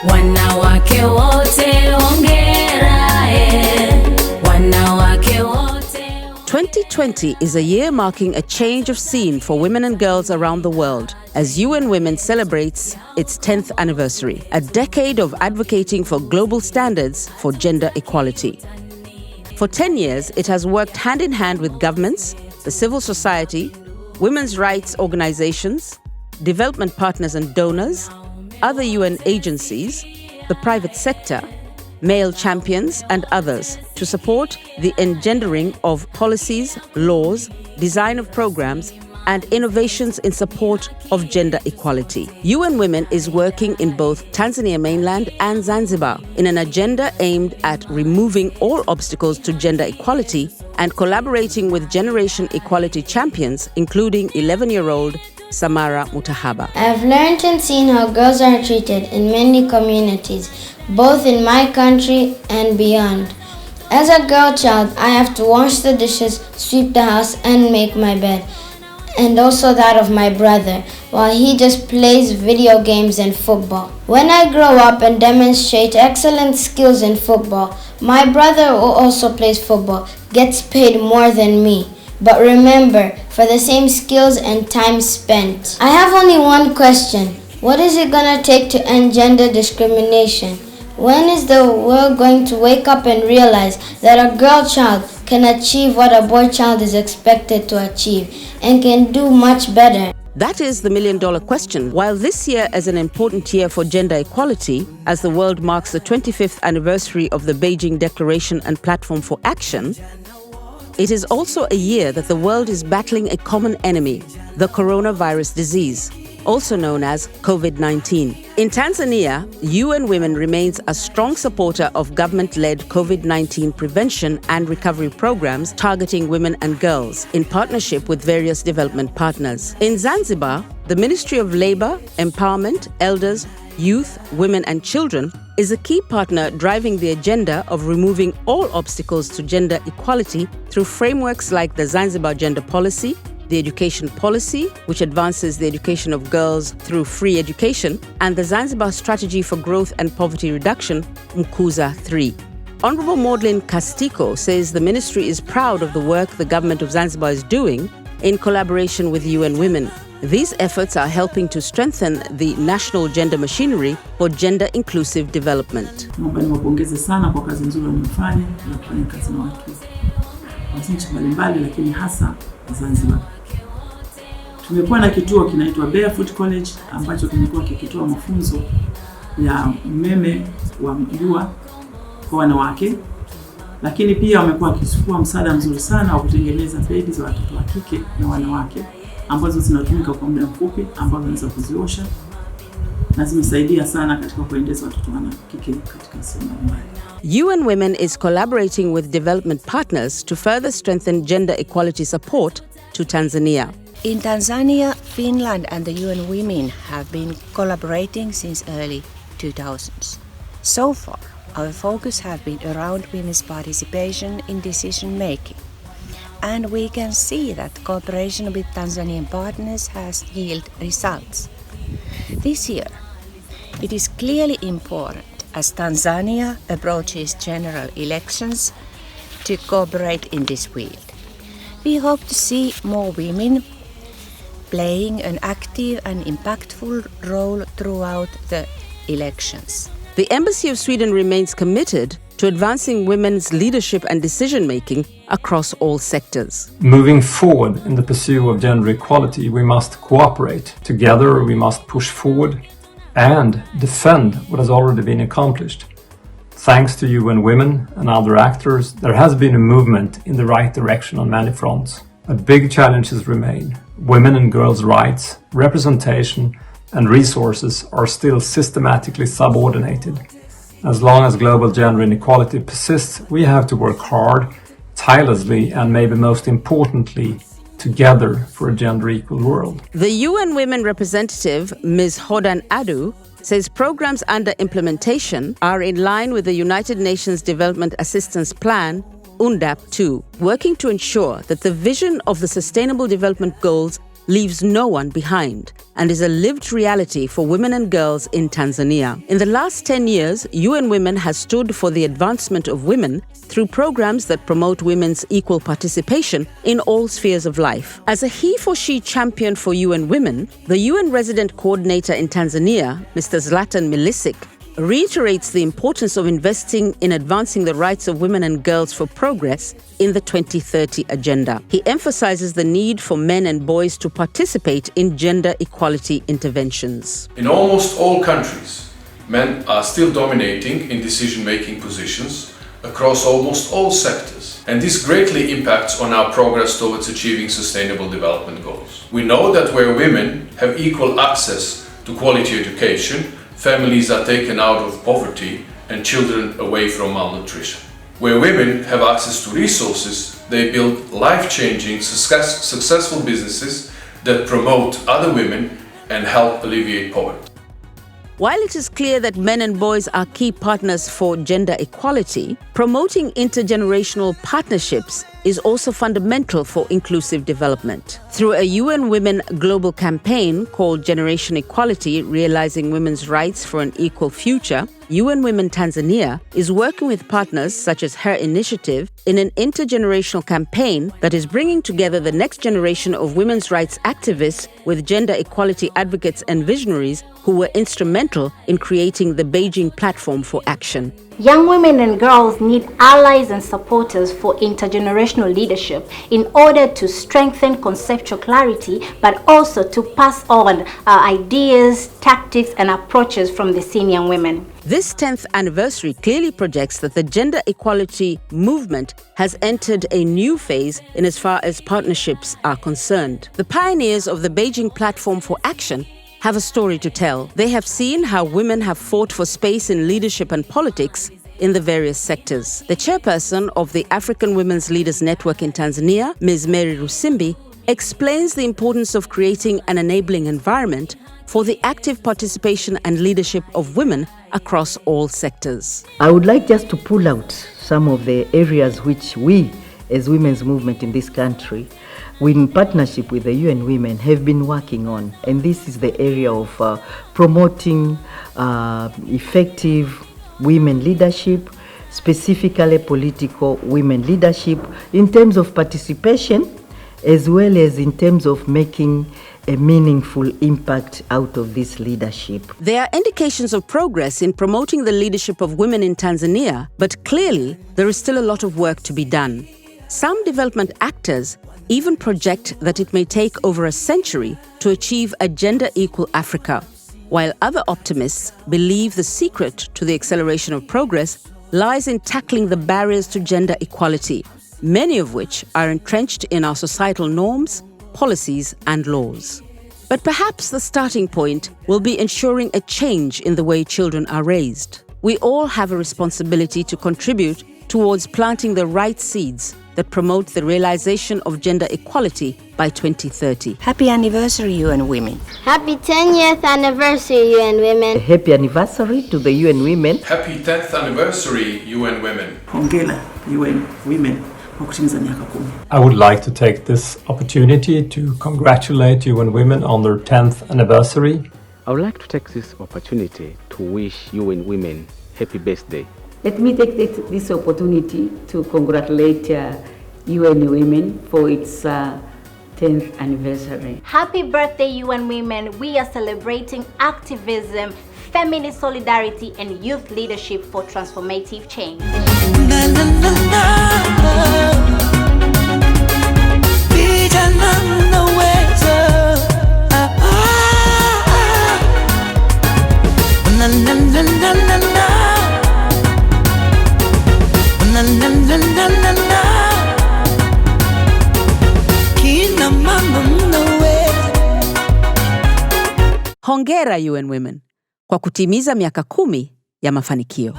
Wanawake wote hongera, wanawake wote. 2020 is a year marking a change of scene for women and girls around the world as UN Women celebrates its 10th anniversary, a decade of advocating for global standards for gender equality. For 10 years, it has worked hand in hand with governments, the civil society, women's rights organizations, development partners and donors, other UN agencies, the private sector, male champions and others to support the engendering of policies, laws, design of programs, and innovations in support of gender equality. UN Women is working in both Tanzania mainland and Zanzibar in an agenda aimed at removing all obstacles to gender equality and collaborating with generation equality champions, including 11-year-old Samara Mutahaba. I've learned and seen how girls are treated in many communities, both in my country and beyond. As a girl child, I have to wash the dishes, sweep the house, and make my bed, and also that of my brother, while he just plays video games and football. When I grow up and demonstrate excellent skills in football, my brother who also plays football gets paid more than me. But remember, for the same skills and time spent. I have only one question. What is it gonna take to end gender discrimination? When is the world going to wake up and realize that a girl child can achieve what a boy child is expected to achieve and can do much better? That is the million-dollar question. While this year is an important year for gender equality, as the world marks the 25th anniversary of the Beijing Declaration and Platform for Action, it is also a year that the world is battling a common enemy, the coronavirus disease, also known as COVID-19. In Tanzania, UN Women remains a strong supporter of government-led COVID-19 prevention and recovery programs targeting women and girls in partnership with various development partners. In Zanzibar, the Ministry of Labour, Empowerment, Elders, Youth, Women and Children is a key partner driving the agenda of removing all obstacles to gender equality through frameworks like the Zanzibar Gender Policy, the Education Policy, which advances the education of girls through free education, and the Zanzibar Strategy for Growth and Poverty Reduction, Mkuza 3. Honorable Maudlin Castiko says the ministry is proud of the work the government of Zanzibar is doing in collaboration with UN Women. These efforts are helping to strengthen the national gender machinery for gender-inclusive development. Naomba niwapongeze sana kwa kazi nzuri wanayofanya na kufanya kazi na watu wa nchi mbalimbali, lakini hasa Zanzibar. Tumekuwa na kituo kinaitwa Barefoot College ambacho kimekuwa kikitoa mafunzo ya umeme wa jua kwa wanawake, lakini pia wamekuwa wakichukua msaada mzuri sana wa kutengeneza pedi za watoto wa kike na wanawake ambazo zinatumika kwa muda mfupi, ambazo unaweza kuziosha, na zimesaidia sana katika kuendeleza watoto wa kike katika sehemu mbalimbali. UN Women is collaborating with development partners to further strengthen gender equality support to Tanzania. In Tanzania, Finland and the UN Women have been collaborating since early 2000s. So far, our focus has been around women's participation in decision making. And we can see that cooperation with Tanzanian partners has yielded results. This year, it is clearly important as Tanzania approaches general elections to cooperate in this field. We hope to see more women playing an active and impactful role throughout the elections. The Embassy of Sweden remains committed to advancing women's leadership and decision-making across all sectors. Moving forward in the pursuit of gender equality, we must cooperate. Together, we must push forward and defend what has already been accomplished. Thanks to UN Women and other actors, there has been a movement in the right direction on many fronts. But big challenges remain. Women and girls' rights, representation, and resources are still systematically subordinated. As long as global gender inequality persists, we have to work hard, tirelessly, and maybe most importantly, together for a gender-equal world. The UN Women representative, Ms. Hodan Adu, says programs under implementation are in line with the United Nations Development Assistance Plan, UNDAP 2, working to ensure that the vision of the Sustainable Development Goals leaves no one behind and is a lived reality for women and girls in Tanzania. In the last 10 years, UN Women has stood for the advancement of women through programs that promote women's equal participation in all spheres of life. As a he-for-she champion for UN Women, the UN resident coordinator in Tanzania, Mr. Zlatan Milicic, reiterates the importance of investing in advancing the rights of women and girls for progress in the 2030 agenda. He emphasizes the need for men and boys to participate in gender equality interventions. In almost all countries, men are still dominating in decision-making positions across almost all sectors, and this greatly impacts on our progress towards achieving sustainable development goals. We know that where women have equal access to quality education, families are taken out of poverty and children away from malnutrition. Where women have access to resources, they build life-changing, successful businesses that promote other women and help alleviate poverty. While it is clear that men and boys are key partners for gender equality, promoting intergenerational partnerships is also fundamental for inclusive development. Through a UN Women global campaign called Generation Equality, Realizing Women's Rights for an Equal Future, UN Women Tanzania is working with partners such as Her Initiative in an intergenerational campaign that is bringing together the next generation of women's rights activists with gender equality advocates and visionaries who were instrumental in creating the Beijing Platform for Action. Young women and girls need allies and supporters for intergenerational leadership in order to strengthen conceptual clarity, but also to pass on ideas, tactics, and approaches from the senior women. This 10th anniversary clearly projects that the gender equality movement has entered a new phase in as far as partnerships are concerned. The pioneers of the Beijing Platform for Action have a story to tell. They have seen how women have fought for space in leadership and politics in the various sectors. The chairperson of the African Women's Leaders Network in Tanzania, Ms. Mary Rusimbi, explains the importance of creating an enabling environment for the active participation and leadership of women across all sectors. I would like just to pull out some of the areas which we, as women's movement in this country, in partnership with the UN Women, have been working on. And this is the area of promoting effective women leadership, specifically political women leadership, in terms of participation, as well as in terms of making a meaningful impact out of this leadership. There are indications of progress in promoting the leadership of women in Tanzania, but clearly there is still a lot of work to be done. Some development actors even project that it may take over a century to achieve a gender-equal Africa, while other optimists believe the secret to the acceleration of progress lies in tackling the barriers to gender equality, many of which are entrenched in our societal norms, policies, and laws. But perhaps the starting point will be ensuring a change in the way children are raised. We all have a responsibility to contribute towards planting the right seeds that promote the realization of gender equality by 2030. Happy anniversary, UN Women. Happy 10th anniversary, UN Women. Happy anniversary to the UN Women. Happy 10th anniversary, UN Women. Hongera UN Women kwa kutimiza miaka 10. I would like to take this opportunity to congratulate UN Women on their 10th anniversary. I would like to take this opportunity to wish UN Women happy birthday. Let me take this opportunity to congratulate UN Women for its 10th anniversary. Happy birthday, UN Women. We are celebrating activism, feminist solidarity, and youth leadership for transformative change. Hongera UN Women kwa kutimiza miaka 10 ya mafanikio.